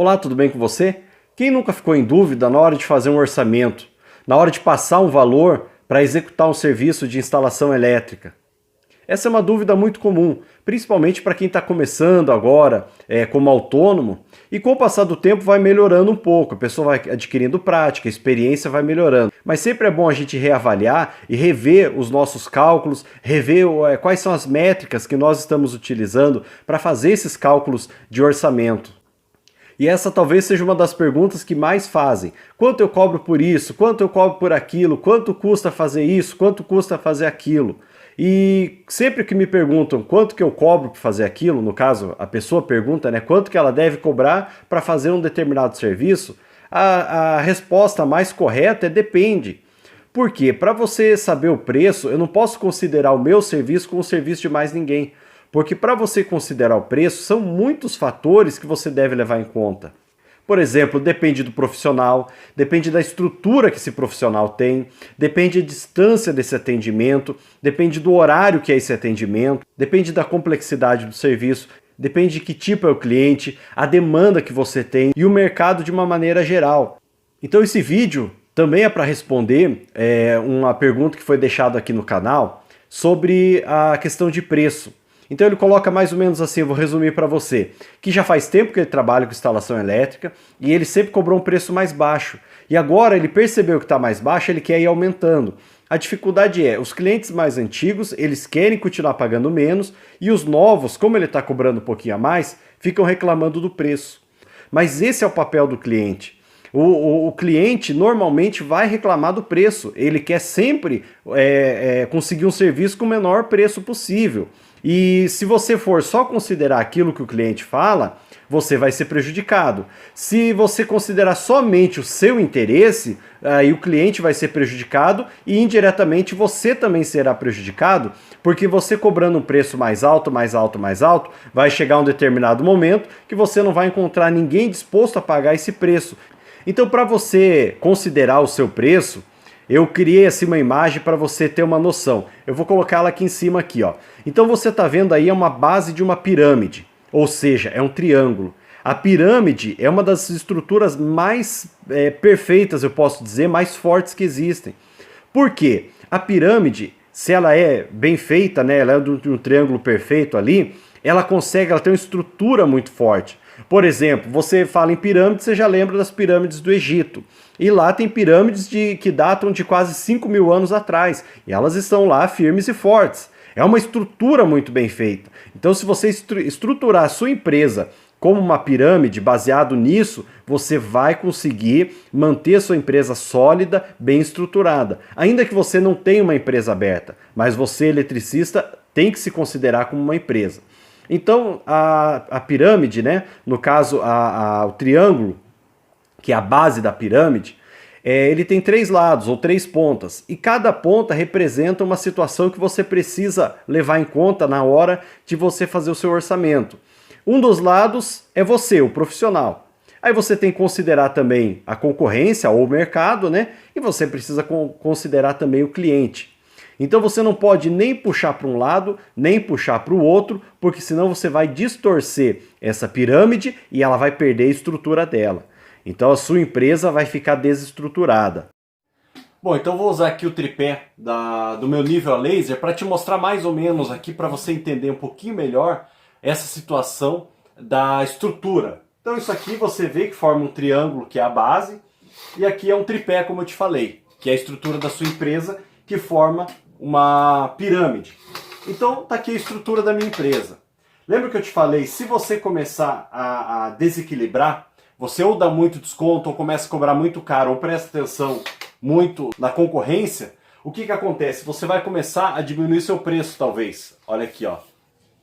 Olá, tudo bem com você? Quem nunca ficou em dúvida na hora de fazer um orçamento, na hora de passar um valor para executar um serviço de instalação elétrica? Essa é uma dúvida muito comum, principalmente para quem está começando agora como autônomo, e com o passar do tempo vai melhorando um pouco, a pessoa vai adquirindo prática, a experiência vai melhorando. Mas sempre é bom a gente reavaliar e rever os nossos cálculos, rever quais são as métricas que nós estamos utilizando para fazer esses cálculos de orçamento. E essa talvez seja uma das perguntas que mais fazem. Quanto eu cobro por isso? Quanto eu cobro por aquilo? Quanto custa fazer isso? Quanto custa fazer aquilo? E sempre que me perguntam quanto que eu cobro para fazer aquilo, no caso a pessoa pergunta, né, quanto que ela deve cobrar para fazer um determinado serviço, a resposta mais correta é depende. Por quê? Para você saber o preço, eu não posso considerar o meu serviço como o serviço de mais ninguém. Porque para você considerar o preço, são muitos fatores que você deve levar em conta. Por exemplo, depende do profissional, depende da estrutura que esse profissional tem, depende da distância desse atendimento, depende do horário que é esse atendimento, depende da complexidade do serviço, depende de que tipo é o cliente, a demanda que você tem e o mercado de uma maneira geral. Então esse vídeo também é para responder uma pergunta que foi deixada aqui no canal sobre a questão de preço. Então ele coloca mais ou menos assim, eu vou resumir para você, que já faz tempo que ele trabalha com instalação elétrica e ele sempre cobrou um preço mais baixo. E agora ele percebeu que está mais baixo, ele quer ir aumentando. A dificuldade é, os clientes mais antigos, eles querem continuar pagando menos e os novos, como ele está cobrando um pouquinho a mais, ficam reclamando do preço. Mas esse é o papel do cliente. O cliente normalmente vai reclamar do preço, ele quer sempre conseguir um serviço com o menor preço possível. E se você for só considerar aquilo que o cliente fala, você vai ser prejudicado. Se você considerar somente o seu interesse, aí o cliente vai ser prejudicado e indiretamente você também será prejudicado, porque você cobrando um preço mais alto, mais alto, mais alto, vai chegar um determinado momento que você não vai encontrar ninguém disposto a pagar esse preço. Então, para você considerar o seu preço, eu criei assim uma imagem para você ter uma noção. Eu vou colocar ela aqui em cima aqui, ó. Então você está vendo aí uma base de uma pirâmide, ou seja, é um triângulo. A pirâmide é uma das estruturas mais perfeitas, eu posso dizer, mais fortes que existem. Por quê? A pirâmide, se ela é bem feita, né, ela é de um triângulo perfeito ali, ela tem uma estrutura muito forte. Por exemplo, você fala em pirâmide, você já lembra das pirâmides do Egito. E lá tem pirâmides que datam de quase 5 mil anos atrás. E elas estão lá firmes e fortes. É uma estrutura muito bem feita. Então, se você estruturar a sua empresa como uma pirâmide, baseado nisso, você vai conseguir manter a sua empresa sólida, bem estruturada. Ainda que você não tenha uma empresa aberta, mas você, eletricista, tem que se considerar como uma empresa. Então, a pirâmide, né, no caso, o triângulo, que é a base da pirâmide, ele tem 3 lados ou 3 pontas. E cada ponta representa uma situação que você precisa levar em conta na hora de você fazer o seu orçamento. Um dos lados é você, o profissional. Aí você tem que considerar também a concorrência ou o mercado, né? E você precisa considerar também o cliente. Então você não pode nem puxar para um lado, nem puxar para o outro, porque senão você vai distorcer essa pirâmide e ela vai perder a estrutura dela. Então a sua empresa vai ficar desestruturada. Bom, então vou usar aqui o tripé do meu nível a laser para te mostrar mais ou menos aqui, para você entender um pouquinho melhor essa situação da estrutura. Então isso aqui você vê que forma um triângulo, que é a base, e aqui é um tripé, como eu te falei, que é a estrutura da sua empresa, que forma uma pirâmide. Então tá aqui a estrutura da minha empresa. Lembra que eu te falei, se você começar a desequilibrar, você ou dá muito desconto, ou começa a cobrar muito caro, ou presta atenção muito na concorrência, o que acontece? Você vai começar a diminuir seu preço, talvez. Olha aqui, ó.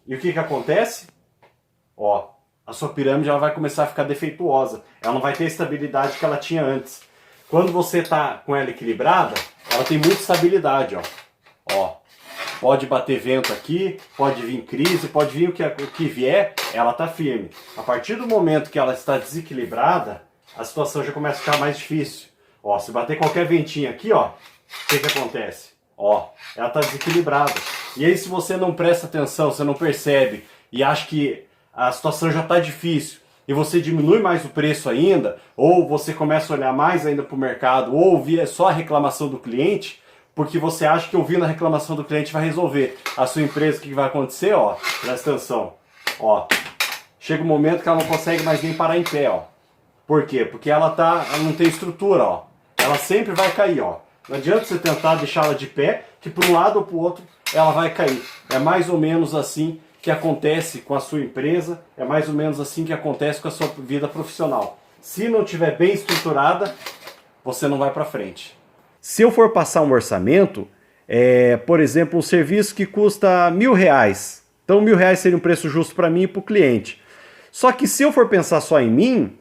E o que acontece? Ó, a sua pirâmide ela vai começar a ficar defeituosa. Ela não vai ter a estabilidade que ela tinha antes. Quando você está com ela equilibrada, ela tem muita estabilidade, ó. Ó, pode bater vento aqui, pode vir crise, pode vir o que vier, ela está firme. A partir do momento que ela está desequilibrada, a situação já começa a ficar mais difícil. Ó, se bater qualquer ventinho aqui, ó, o que acontece? Ó, ela está desequilibrada. E aí se você não presta atenção, você não percebe e acha que a situação já está difícil e você diminui mais o preço ainda, ou você começa a olhar mais ainda para o mercado, ou ouvir só a reclamação do cliente, porque você acha que ouvindo a reclamação do cliente vai resolver. A sua empresa, o que vai acontecer? Ó, presta atenção. Ó, chega um momento que ela não consegue mais nem parar em pé, ó. Por quê? Porque ela não tem estrutura, ó. Ela sempre vai cair, ó. Não adianta você tentar deixá-la de pé, que para um lado ou para o outro ela vai cair. É mais ou menos assim que acontece com a sua empresa, é mais ou menos assim que acontece com a sua vida profissional. Se não estiver bem estruturada, você não vai para frente. Se eu for passar um orçamento, por exemplo, um serviço que custa R$1.000, então R$1.000 seria um preço justo para mim e para o cliente. Só que se eu for pensar só em mim,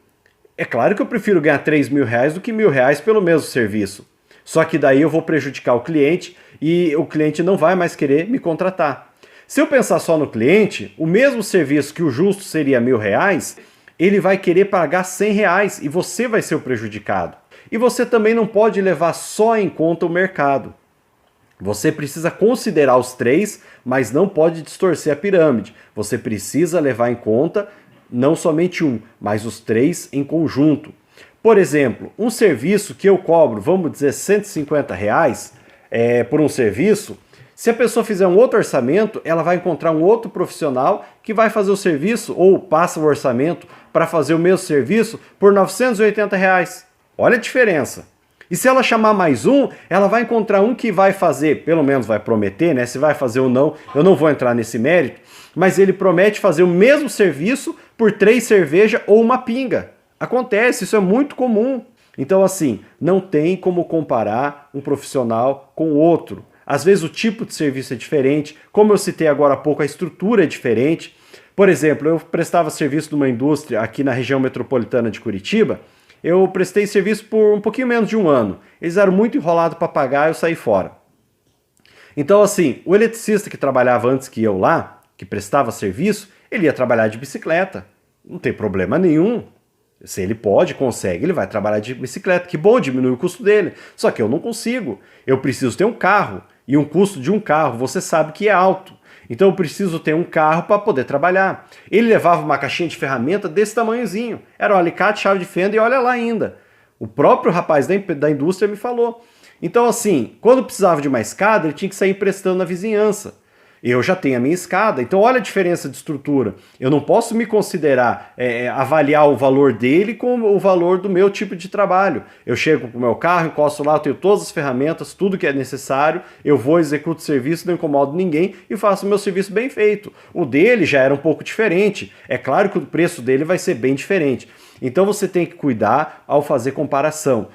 é claro que eu prefiro ganhar R$3.000 do que R$1.000 pelo mesmo serviço. Só que daí eu vou prejudicar o cliente e o cliente não vai mais querer me contratar. Se eu pensar só no cliente, o mesmo serviço que o justo seria R$1.000, ele vai querer pagar R$100 e você vai ser o prejudicado. E você também não pode levar só em conta o mercado. Você precisa considerar os três, mas não pode distorcer a pirâmide. Você precisa levar em conta não somente um, mas os três em conjunto. Por exemplo, um serviço que eu cobro, vamos dizer, R$150 por um serviço, se a pessoa fizer um outro orçamento, ela vai encontrar um outro profissional que vai fazer o serviço, ou passa o orçamento para fazer o mesmo serviço por R$980. Olha a diferença. E se ela chamar mais um, ela vai encontrar um que vai fazer, pelo menos vai prometer, né? Se vai fazer ou não, eu não vou entrar nesse mérito, mas ele promete fazer o mesmo serviço por 3 cervejas ou uma pinga. Acontece, isso é muito comum. Então, assim, não tem como comparar um profissional com o outro. Às vezes o tipo de serviço é diferente, como eu citei agora há pouco, a estrutura é diferente. Por exemplo, eu prestava serviço numa indústria aqui na região metropolitana de Curitiba, eu prestei serviço por um pouquinho menos de um ano. Eles eram muito enrolados para pagar, eu saí fora. Então, assim, o eletricista que trabalhava antes que eu lá, que prestava serviço, ele ia trabalhar de bicicleta. Não tem problema nenhum. Se ele pode, consegue, ele vai trabalhar de bicicleta. Que bom, diminui o custo dele. Só que eu não consigo. Eu preciso ter um carro. E um custo de um carro, você sabe que é alto. Então eu preciso ter um carro para poder trabalhar. Ele levava uma caixinha de ferramenta desse tamanhozinho. Era um alicate, chave de fenda e olha lá ainda. O próprio rapaz da indústria me falou. Então assim, quando precisava de uma escada, ele tinha que sair emprestando na vizinhança. Eu já tenho a minha escada, então olha a diferença de estrutura. Eu não posso me considerar, avaliar o valor dele com o valor do meu tipo de trabalho. Eu chego com o meu carro, encosto lá, eu tenho todas as ferramentas, tudo que é necessário, eu vou, executo o serviço, não incomodo ninguém e faço o meu serviço bem feito. O dele já era um pouco diferente. É claro que o preço dele vai ser bem diferente. Então você tem que cuidar ao fazer comparação.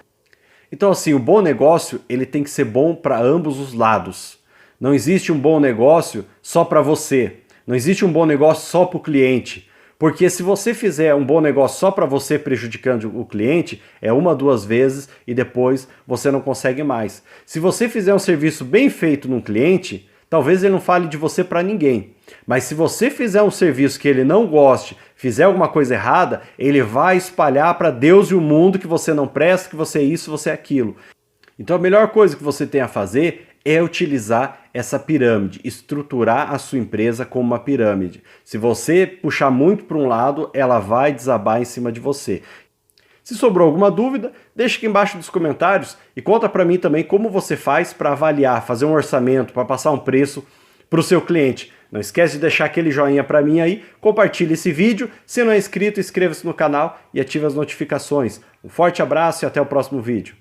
Então assim, o bom negócio ele tem que ser bom para ambos os lados. Não existe um bom negócio só para você. Não existe um bom negócio só para o cliente. Porque se você fizer um bom negócio só para você prejudicando o cliente, é uma, 2 vezes e depois você não consegue mais. Se você fizer um serviço bem feito num cliente, talvez ele não fale de você para ninguém. Mas se você fizer um serviço que ele não goste, fizer alguma coisa errada, ele vai espalhar para Deus e o mundo que você não presta, que você é isso, você é aquilo. Então a melhor coisa que você tem a fazer é utilizar essa pirâmide, estruturar a sua empresa como uma pirâmide. Se você puxar muito para um lado, ela vai desabar em cima de você. Se sobrou alguma dúvida, deixa aqui embaixo nos comentários e conta para mim também como você faz para avaliar, fazer um orçamento, para passar um preço para o seu cliente. Não esquece de deixar aquele joinha para mim aí, compartilhe esse vídeo, se não é inscrito, inscreva-se no canal e ative as notificações. Um forte abraço e até o próximo vídeo.